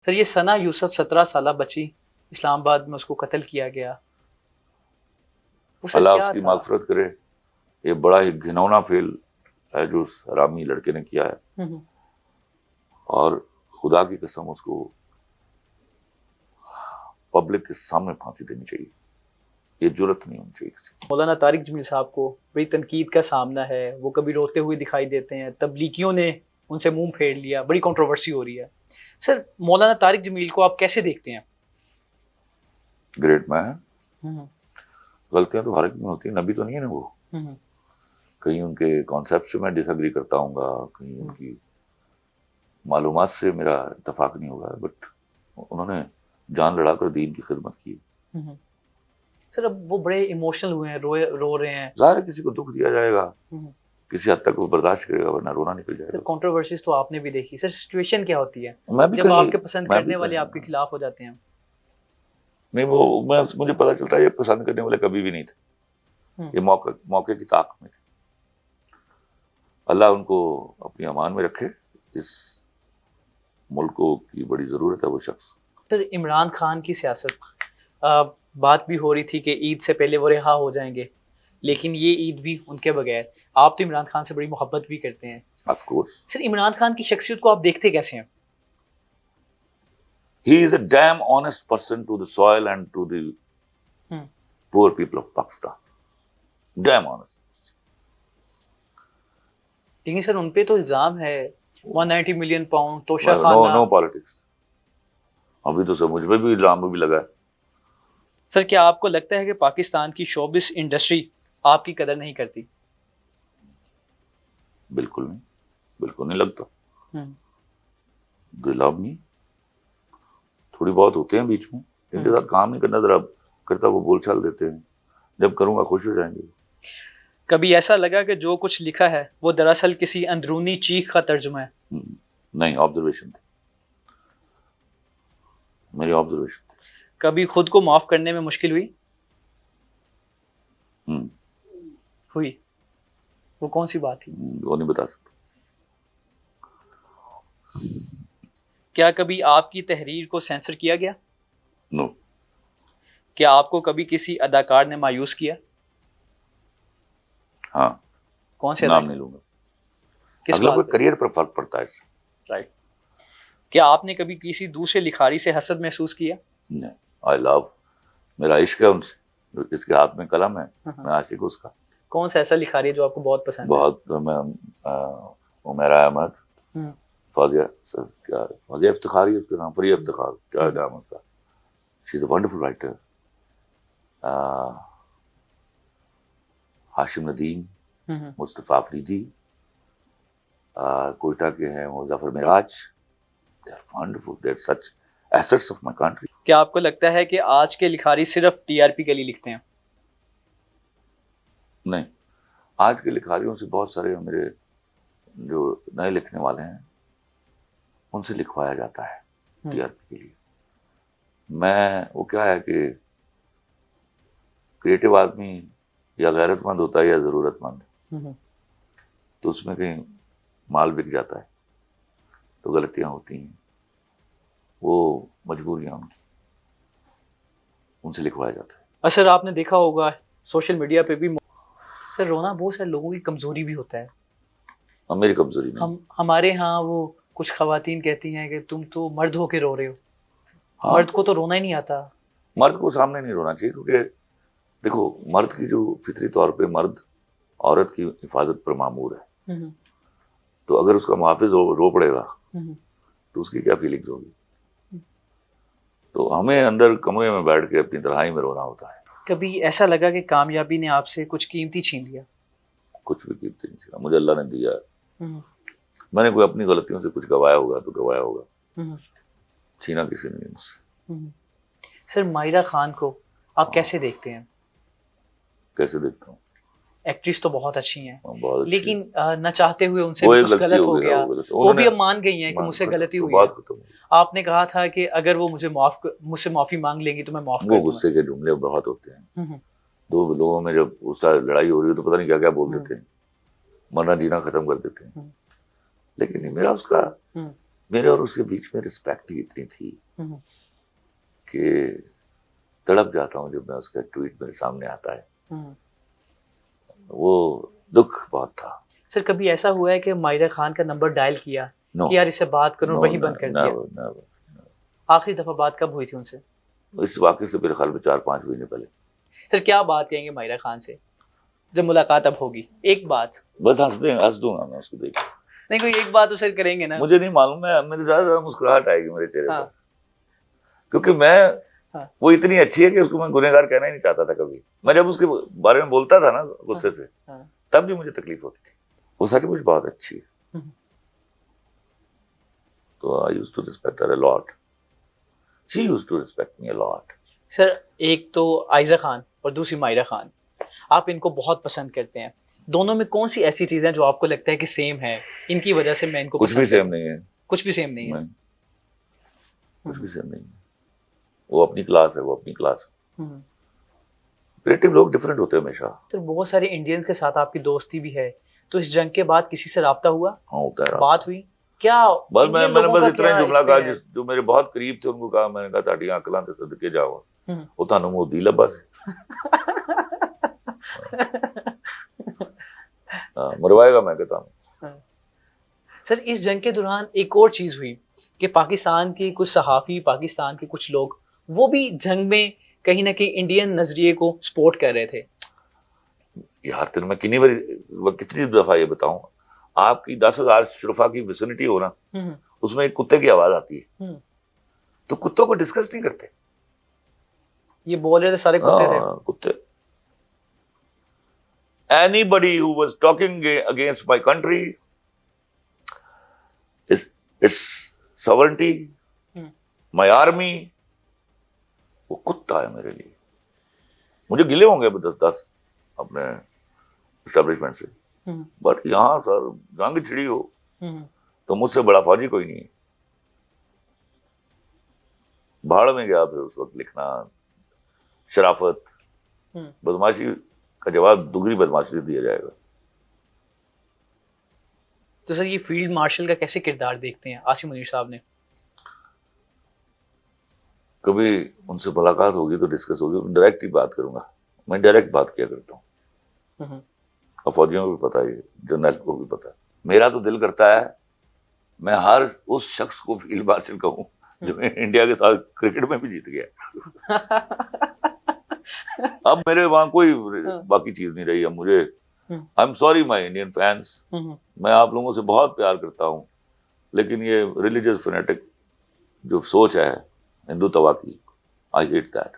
سر یہ ثنا یوسف 17 سالہ بچی اسلام آباد میں اس کو قتل کیا گیا، اللہ اس کی مغفرت کرے. یہ بڑا ہی گھنونا فعل ہے جو اس حرامی لڑکے نے کیا ہے، اور خدا کی قسم اس کو پبلک کے سامنے پھانسی دینی چاہیے. یہ جرت نہیں ہونی چاہیے کسی. مولانا طارق جمیل صاحب کو بڑی تنقید کا سامنا ہے، وہ کبھی روتے ہوئے دکھائی دیتے ہیں، تبلیغیوں نے ان سے منہ پھیر لیا، بڑی کنٹروورسی ہو رہی ہے. سر مولانا طارق جمیل کو آپ کیسے دیکھتے ہیں؟ Great man. غلطیاں تو ہر ایک میں ہوتی ہیں، نبی تو نہیں ہے نا وہ. کہیں ان کے کانسیپٹ سے میں ڈس ایگری کرتا ہوں گا، کہیں ان کی معلومات سے میرا اتفاق نہیں ہوگا، بٹ انہوں نے جان لڑا کر دین کی خدمت کی. سر اب وہ بڑے ایموشنل ہوئے ہیں، رو رہے ہیں. ظاہر ہے کسی کو دکھ دیا جائے گا، کسی حد تک وہ برداشت کرے گا، ورنہ رونا نکل جائے سر گا. کنٹروورسیز تو آپ نے بھی دیکھی. سر سچویشن کیا ہوتی ہے میں بھی جب آپ کے پسند کرنے والے آپ کے خلاف ہو جاتے ہیں؟ نہیں، وہ مجھے پتا چلتا ہے یہ پسند کرنے والے کبھی بھی نہیں تھے، یہ موقع کی طاقت میں تھے. اللہ ان کو اپنی امان میں رکھے. اس ملک کو کی بڑی ضرورت ہے وہ شخص. سر عمران خان کی سیاست، بات بھی ہو رہی تھی کہ عید سے پہلے وہ رہا ہو جائیں گے، لیکن یہ عید بھی ان کے بغیر. آپ تو عمران خان سے بڑی محبت بھی کرتے ہیں. Of course. Sir Imran Khan کی شخصیت کو آپ دیکھتے کیسے ہیں؟ He is a damn honest person to the soil and to the poor people of Pakistan. Damn honest. لیکن سر ان پہ تو الزام ہے 190 ملین پاؤنڈ توشہ خانہ. No politics. ابھی تو سب مجھ پہ بھی الزام بھی لگا ہے. سر کیا آپ کو لگتا ہے کہ پاکستان کی شوبز انڈسٹری آپ کی قدر نہیں کرتی؟ بالکل نہیں، بالکل نہیں لگتا. They love me. تھوڑی بہت ہوتے ہیں بیچ میں، ان کے ساتھ کام نہیں کرنا ذرا کرتا، وہ بول چال دیتے ہیں. جب کروں گا خوش ہو جائیں گے. کبھی ایسا لگا کہ جو کچھ لکھا ہے وہ دراصل کسی اندرونی چیخ کا ترجمہ ہے؟ نہیں، آبزرویشن تھی، میری آبزرویشن تھی. کبھی خود کو معاف کرنے میں مشکل ہوئی؟ ہوئی. وہ کون سی بات تھی؟ وہ نہیں بتا سکتا. کیا کبھی آپ کی تحریر کو سینسر کیا گیا؟ نو. کیا آپ کو کبھی کسی اداکار نے مایوس کیا؟ ہاں. کون سے نام نہیں لوں گا. کس اگلا بات کوئی پہ؟ کریئر پر فرق پڑتا ہے. رائٹ. کیا آپ نے کبھی کسی دوسرے لکھاری سے حسد محسوس کیا؟ نہیں. آئی لو، میرا عشق ہے ان سے. جس کے ہاتھ میں قلم ہے میں عاشق ہوں اس کا. کون سا ایسا لکھاری ہے جو آپ کو بہت پسند ہے؟ بہت. میں عمیرہ احمد، فوزیہ افتخاری اس کا نام، فریہ افتخار، کیا نام اس کا. شی از اے ونڈرفل رائٹر. ہاشم ندیم، مصطفیٰ افریدی، کوئٹہ کے ہیں وہ ظفر معراج. They are wonderful. They are such assets of my country. کیا آپ کو لگتا ہے کہ آج کے لکھاری صرف ٹی آر پی کے لیے لکھتے ہیں؟ نہیں، آج کے لکھاریوں سے بہت سارے میرے جو نئے لکھنے والے ہیں ان سے لکھوایا جاتا ہے ٹی آر پی کے لیے. میں وہ کیا ہے کہ کریٹو آدمی یا غیرت مند ہوتا ہے یا ضرورت مند، تو اس میں کہیں مال بک جاتا ہے تو غلطیاں ہوتی ہیں. وہ مجبوریاں ان کی، ان سے لکھوایا جاتا ہے. سر آپ نے دیکھا ہوگا سوشل میڈیا پہ بھی سر رونا بہت سارے لوگوں کی کمزوری بھی ہوتا ہے. اور میری کمزوری نہیں. ہمارے ہاں وہ کچھ خواتین کہتی ہیں کہ تم تو مرد ہو کے رو رہے ہو. مرد کو تو رونا ہی نہیں آتا. مرد کو سامنے نہیں رونا چاہیے، کیونکہ دیکھو مرد کی جو فطری طور پہ مرد عورت کی حفاظت پر معمور ہے، تو اگر اس کا محافظ رو پڑے گا تو اس کی کیا فیلنگز ہوگی. تو ہمیں اندر کمرے میں بیٹھ کے اپنی تنہائی میں رونا ہوتا ہے. کبھی ایسا لگا کہ کامیابی نے آپ سے کچھ قیمتی چھین لیا؟ کچھ بھی قیمتی نہیں چھینا، مجھے اللہ نے دیا ہے. میں نے کوئی اپنی غلطیوں سے کچھ گوایا ہوگا تو گوایا ہوگا، چھینا کسی نے نہیں مجھ سے. سر مائرہ خان کو آپ کیسے دیکھتے ہیں؟ کیسے دیکھتا ہوں؟ ایکٹریس تو بہت اچھی ہیں، بہت اچھی. لیکن نہ چاہتے ہوئے ان سے بھی کچھ غلط ہو گیا. وہ بھی اب مان گئی ہیں کہ مجھ سے غلطی ہوئی ہے. آپ نے کہا تھا کہ اگر وہ مجھ سے معافی مانگ لیں گی تو میں معاف کر دوں گا. وہ غصے کے جملے بہت ہوتے ہیں. دو لوگوں میں جب غصہ لڑائی ہو رہی ہے تو پتہ نہیں کیا کیا بول دیتے ہیں، مرنا جینا ختم کر دیتے ہیں. لیکن میرا اس کا میرے اور اس کے بیچ میں رسپیکٹ ہی اتنی تھی کہ تڑپ جاتا ہوں جب میں اس کا ٹویٹ میرے سامنے آتا ہے. وہ دکھ بہت تھا. سر کبھی ایسا ہوا ہے کہ ماہرہ خان کا نمبر ڈائل کیا کہ یار اس سے بات کروں, وہی بند کر دیا؟ آخری دفعہ بات کب ہوئی تھی ان سے؟ اس واقعے سے میرے خیال میں 4-5 مہینے پہلے. سر کیا بات کہیں گے ماہرہ خان سے جب ملاقات اب ہوگی؟ ایک بات بس ہنس دوں گا میں اس کو دیکھ. نہیں کوئی ایک بات تو سر کریں گے نا. مجھے نہیں معلوم ہے, میرے زیادہ مسکراہٹ آئے گی میرے چہرے پر, کیونکہ میں وہ اتنی اچھی ہے کہ اس کو میں گنہگار کہنا ہی نہیں چاہتا تھا کبھی. میں جب اس کے بارے میں بولتا تھا نا غصے سے, تب بھی مجھے تکلیف ہوتی تھی. وہ سچ مچ بہت اچھی ہے. تو I used to respect her a lot. She used to respect me a lot. سر ایک تو عائزہ خان اور دوسری ماہرہ خان, آپ ان کو بہت پسند کرتے ہیں. دونوں میں کون سی ایسی چیزیں جو آپ کو لگتا ہے کہ سیم ہے, ان کی وجہ سے میں ان کو کچھ بھی سیم نہیں ہے. کچھ بھی سیم نہیں ہے. کچھ بھی سیم نہیں ہے. وہ اپنی کلاس ہے, وہ اپنی کلاس ہے. کریٹو لوگ ڈفرینٹ ہوتے ہیں ہمیشہ. سر بہت سارے انڈینز کے ساتھ آپ کی دوستی بھی ہے, تو اس جنگ کے بعد کسی سے رابطہ ہوا؟ ہاں ہوتا ہے. بات ہوئی کیا؟ بس میں نے بس اتنا ہی جملہ کہا جو میرے بہت قریب تھے, ان کو کہا, میں نے کہا تاڑیاں اکلاں تے صدقے جاؤ, وہ تانوں مودی لبا سے مروائے گا, میں کہتا ہوں. سر اس جنگ کے دوران ایک اور چیز ہوئی کہ پاکستان کے کچھ صحافی, پاکستان کے کچھ لوگ, وہ بھی جنگ میں کہیں نہ کہیں انڈین نظریے کو سپورٹ کر رہے تھے. یار تین میں کتنی دفعہ یہ بتاؤں, آپ کی 10,000 شرفا کی ویسنٹی ہو نا, اس میں ایک کتے کی آواز آتی ہے, تو کتوں کو ڈسکس نہیں کرتے. یہ بول رہے تھے سارے کتے تھے. کتے. Anybody who was talking against my country, its sovereignty, my army, وہ کتا ہے میرے لیے. مجھے گلے ہوں گے 10 اپنے اسٹیبلشمنٹ سے, بٹ یہاں سر جنگ چھڑی ہو تو مجھ سے بڑا فوجی کوئی نہیں ہے. بھاڑ میں گیا پھر اس وقت لکھنا. شرافت, بدماشی کا جواب دوگری بدماشی سے دیا جائے گا. تو سر یہ فیلڈ مارشل کا کیسے کردار دیکھتے ہیں عاصم منیر صاحب نے؟ کبھی ان سے ملاقات ہوگی تو ڈسکس ہوگی, ڈائریکٹ ہی بات کروں گا. میں ڈائریکٹ بات کیا کرتا ہوں, اور فوجیوں کو بھی پتا ہے, جنرل کو بھی پتا ہے. میرا تو دل کرتا ہے میں ہر اس شخص کو فیلڈ مارشل کہوں جو انڈیا کے ساتھ کرکٹ میں بھی جیت گیا. اب میرے وہاں کوئی باقی چیز نہیں رہی. اب مجھے I am sorry my Indian fans, میں آپ لوگوں سے بہت پیار کرتا ہوں, لیکن یہ ریلیجیس فینیٹک جو سوچ ہے ہندو توا کی, آئی ہیٹ دیٹ.